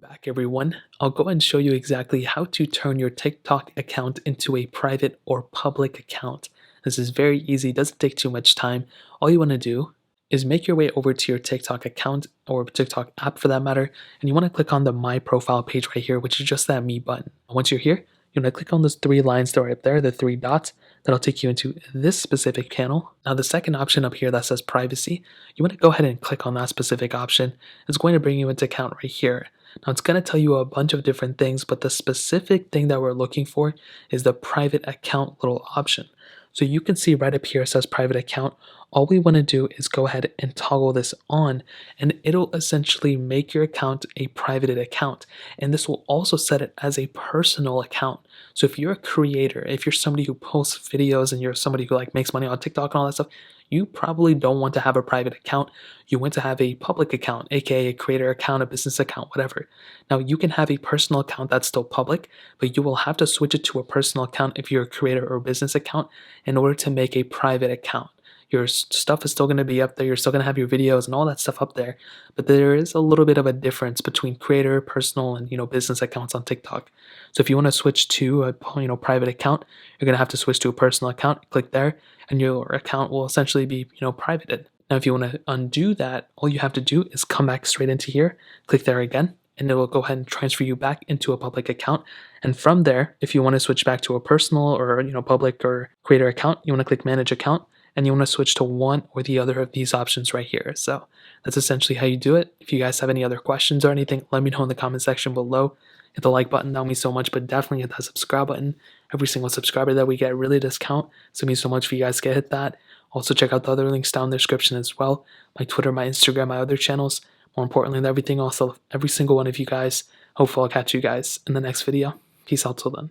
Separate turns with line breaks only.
Back everyone. I'll go and show you exactly how to turn your TikTok account into a private or public account. This is very easy, doesn't take too much time. All you want to do is make your way over to your TikTok account or TikTok app for that matter, and you want to click on the My Profile page right here, which is just that Me button. Once you're here, you want to click on those three lines that are up there, the three dots. That'll take you into this specific channel. Now the second option up here that says privacy, you want to go ahead and click on that specific option. It's going to bring you into account right here. Now it's going to tell you a bunch of different things, but the specific thing that we're looking for is the private account little option. So you can see right up here it says private account. All we want to do is go ahead and toggle this on, and it'll essentially make your account a private account. And this will also set it as a personal account. So if you're a creator, if you're somebody who posts videos and you're somebody who makes money on TikTok and all that stuff, you probably don't want to have a private account. You want to have a public account, aka a creator account, a business account, whatever. Now you can have a personal account that's still public, but you will have to switch it to a personal account if you're a creator or business account in order to make a private account. Your stuff is still going to be up there. You're still going to have your videos and all that stuff up there. But there is a little bit of a difference between creator, personal, and business accounts on TikTok. So if you want to switch to a private account, you're going to have to switch to a personal account. Click there, and your account will essentially be privated. Now, if you want to undo that, all you have to do is come back straight into here, click there again, and it will go ahead and transfer you back into a public account. And from there, if you want to switch back to a personal or public or creator account, you want to click manage account, and you want to switch to one or the other of these options right here. So that's essentially how you do it. If you guys have any other questions or anything, let me know in the comment section below. Hit the like button, that would mean so much, but definitely hit that subscribe button. Every single subscriber that we get really does count, so it means so much for you guys to hit that. Also check out the other links down in the description as well. My Twitter, my Instagram, my other channels. More importantly than everything else, every single one of you guys. Hopefully I'll catch you guys in the next video. Peace out till then.